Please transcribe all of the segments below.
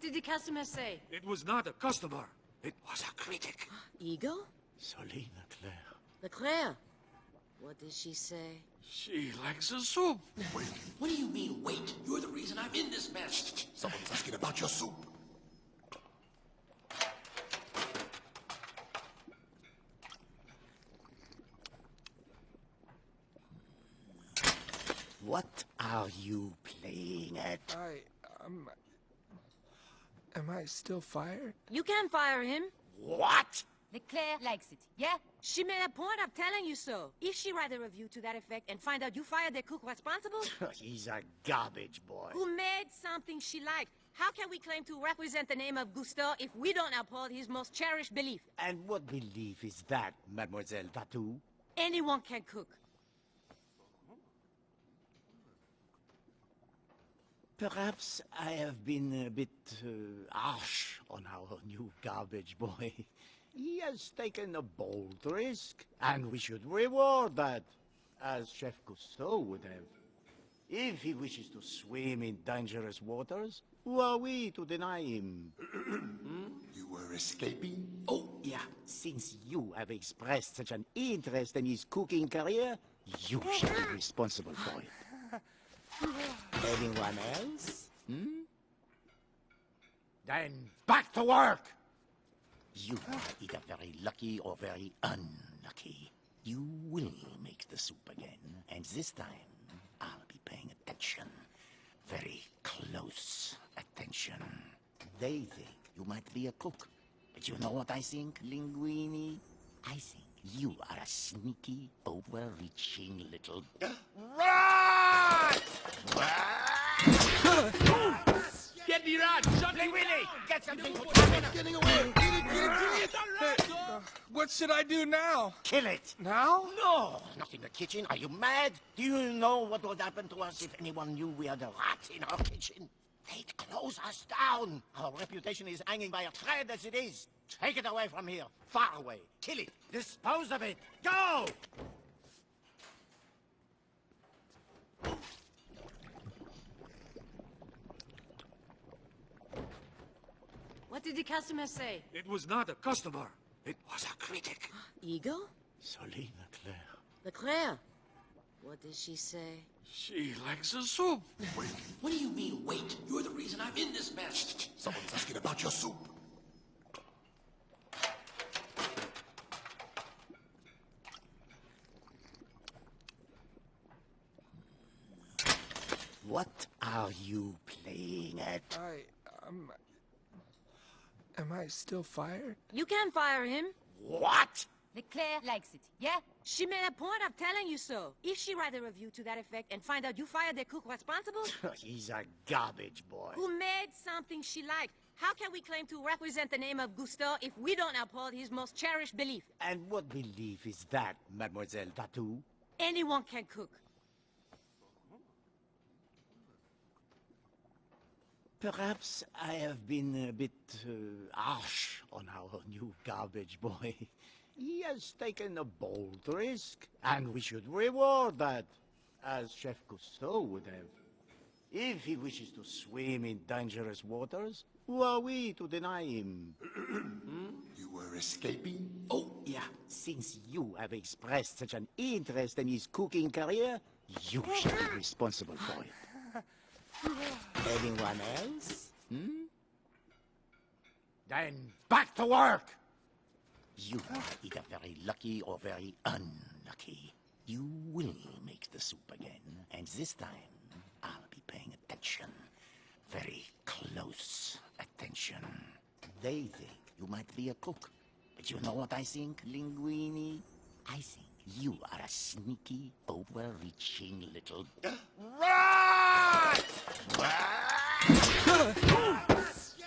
did the customer say? It was not a customer. It was a critic. Ego? Solina Claire. Leclerc. What did she say? She likes the soup. Wait. What do you mean, wait? You're the reason I'm in this mess. Someone's asking about your soup. What are you playing at? Am I still fired? You can't fire him. What? Leclerc likes it, yeah? She made a point of telling you so. If she write a review to that effect and find out you fired the cook responsible... He's a garbage boy. Who made something she liked. How can we claim to represent the name of Gustav if we don't uphold his most cherished belief? And what belief is that, Mademoiselle Tattoo? Anyone can cook. Perhaps I have been a bit harsh on our new garbage boy. He has taken a bold risk, and we should reward that, as Chef Cousteau would have. If he wishes to swim in dangerous waters, who are we to deny him? You were escaping? Oh, yeah. Since you have expressed such an interest in his cooking career, you should be responsible for it. Anyone else? Then back to work! You are either very lucky or very unlucky. You will make the soup again, and this time I'll be paying attention. Very close attention. They think you might be a cook, but you know what I think, Linguini? I think you are a sneaky, overreaching little... Run! Get me right! Linguini, get something for Getting away! Get it! What should I do now? Kill it! Now? No, not in the kitchen. Are you mad? Do you know what would happen to us if anyone knew we had a rat in our kitchen? They'd close us down. Our reputation is hanging by a thread as it is. Take it away from here. Far away. Kill it. Dispose of it. Go! What did the customer say? It was not a customer. It was a critic. Ego? Solina Claire. Leclerc. What did she say? She likes the soup. Wait. What do you mean, wait? You're the reason I'm in this mess. Someone's asking about your soup. What are you playing at? Am I still fired? You can't fire him. What? Leclerc likes it, yeah? She made a point of telling you so. If she write a review to that effect and find out you fired the cook responsible... He's a garbage boy. Who made something she liked. How can we claim to represent the name of Gustav if we don't uphold his most cherished belief? And what belief is that, Mademoiselle Tattoo? Anyone can cook. Perhaps I have been a bit harsh on our new garbage boy. He has taken a bold risk, and we should reward that, as Chef Cousteau would have. If he wishes to swim in dangerous waters, who are we to deny him? You were escaping? Oh, yeah. Since you have expressed such an interest in his cooking career, you should be responsible for it. Anyone else? Then back to work! You are either very lucky or very unlucky. You will make the soup again, and this time I'll be paying attention. Very close attention. They think you might be a cook, but you know what I think, Linguini? I think you are a sneaky, overreaching little... Run!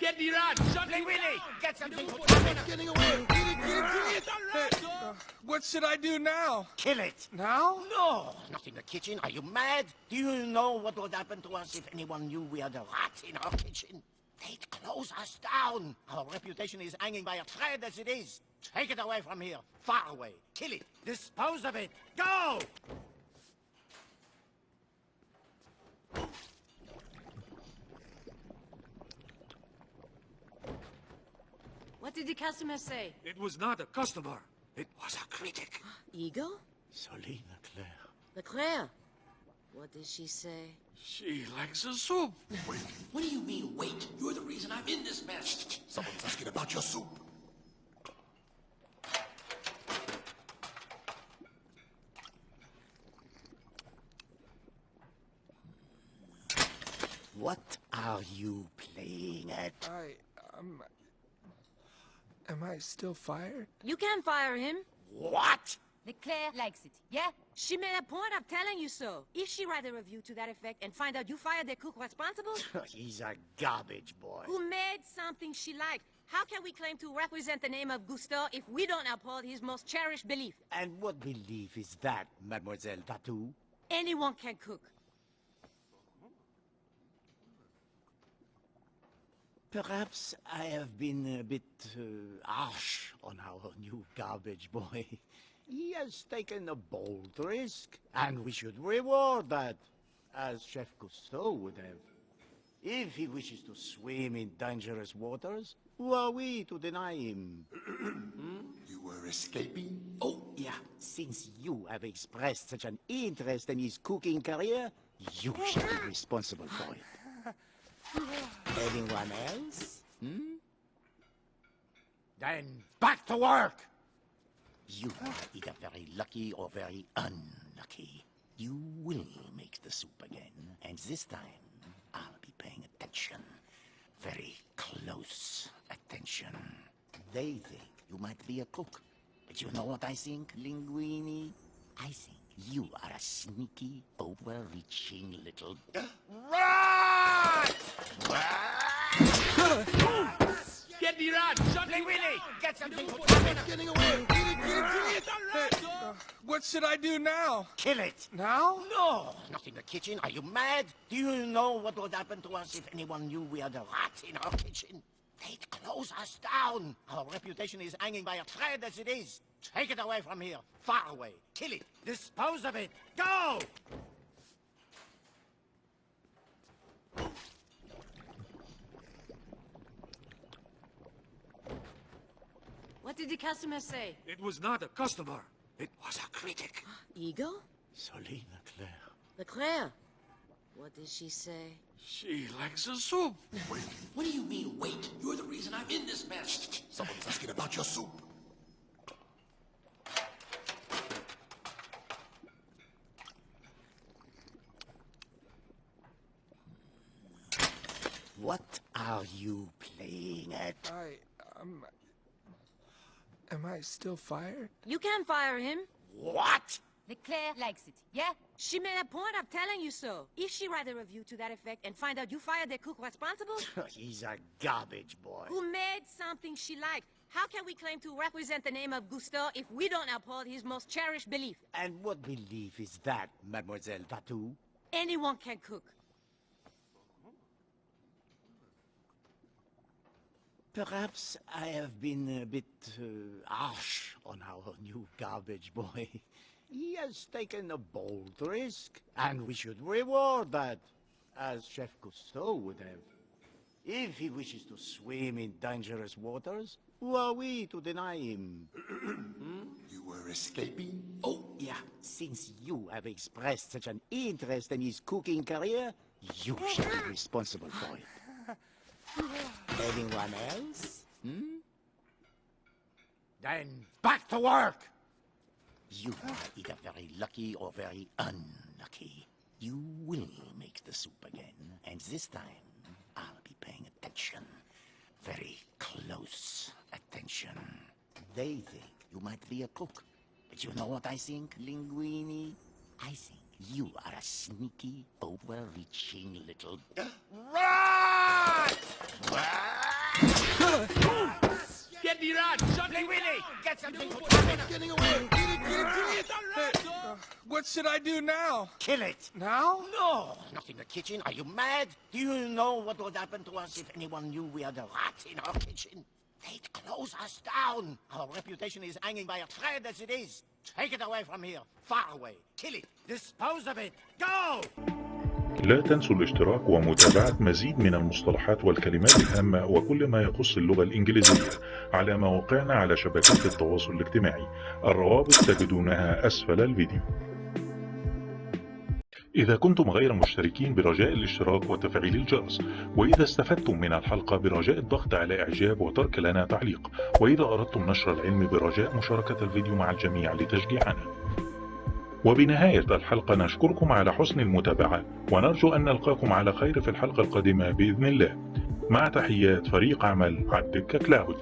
Get me right! Linguini, get something for Getting away! Get it! What should I do now? Kill it! Now? No, not in the kitchen. Are you mad? Do you know what would happen to us if anyone knew we had a rat in our kitchen? They'd close us down. Our reputation is hanging by a thread as it is. Take it away from here. Far away. Kill it. Dispose of it. Go! What did the customer say? It was not a customer. It was a critic. Ego? Solina Claire. Leclerc. What did she say? She likes the soup. Wait. What do you mean, wait? You're the reason I'm in this mess. Someone's asking about your soup. What are you playing at? Am I still fired? You can't fire him. What? Leclerc likes it, yeah? She made a point of telling you so. If she write a review to that effect and find out you fired the cook responsible, He's a garbage boy. who made something she liked, how can we claim to represent the name of Gustav if we don't uphold his most cherished belief? And what belief is that, Mademoiselle Tattoo? Anyone can cook. Perhaps I have been a bit harsh on our new garbage boy. He has taken a bold risk, and we should reward that, as Chef Cousteau would have. If he wishes to swim in dangerous waters, who are we to deny him? You were escaping? Oh, yeah. Since you have expressed such an interest in his cooking career, you shall be responsible for it. Anyone else? Then back to work! You are either very lucky or very unlucky. You will make the soup again, and this time I'll be paying attention. Very close attention. They think you might be a cook, but you know what I think, Linguini? I think you are a sneaky, overreaching little... Run! Get the rat! Linguini, get something for Getting away! Get it! What should I do now? Kill it! Now? No, not in the kitchen. Are you mad? Do you know what would happen to us if anyone knew we had a rat in our kitchen? They'd close us down. Our reputation is hanging by a thread as it is. Take it away from here. Far away. Kill it. Dispose of it. Go! What did the customer say? It was not a customer. It was a critic. Ego? Solina Claire. Leclerc. What did she say? She likes the soup. Wait. What do you mean, wait? You're the reason I'm in this mess. Someone's asking about your soup. What are you playing at? Am I still fired? You can't fire him. What? Leclerc likes it, yeah? She made a point of telling you so. If she write a review to that effect and find out you fired the cook responsible, He's a garbage boy. who made something she liked, how can we claim to represent the name of Gustav if we don't uphold his most cherished belief? And what belief is that, Mademoiselle Tattoo? Anyone can cook. Perhaps I have been a bit harsh on our new garbage boy. He has taken a bold risk, and we should reward that, as Chef Cousteau would have. If he wishes to swim in dangerous waters, who are we to deny him? You were escaping? Oh, yeah. Since you have expressed such an interest in his cooking career, you shall be responsible for it. Anyone else? Then back to work! You are either very lucky or very unlucky. You will make the soup again, and this time I'll be paying attention. Very close attention. They think you might be a cook, but you know what I think, Linguini? I think you are a sneaky, overreaching little... Run! Get the rat! Linguini, get something for Getting away! Get it! What should I do now? Kill it! Now? No, not in the kitchen. Are you mad? Do you know what would happen to us if anyone knew we had a rat in our kitchen? They'd close us down. Our reputation is hanging by a thread as it is. Take it away from here. Far away. Kill it. Dispose of it. Go! لا تنسوا الاشتراك ومتابعة مزيد من المصطلحات والكلمات الهامة وكل ما يخص اللغة الإنجليزية على مواقعنا على شبكات التواصل الاجتماعي. الروابط تجدونها أسفل الفيديو. إذا كنتم غير مشتركين برجاء الاشتراك وتفعيل الجرس، وإذا استفدتم من الحلقة برجاء الضغط على إعجاب وترك لنا تعليق، وإذا أردتم نشر العلم برجاء مشاركة الفيديو مع الجميع لتشجيعنا. وبنهاية الحلقة نشكركم على حسن المتابعة، ونرجو أن نلقاكم على خير في الحلقة القادمة بإذن الله. مع تحيات فريق عمل الدكة كلاود.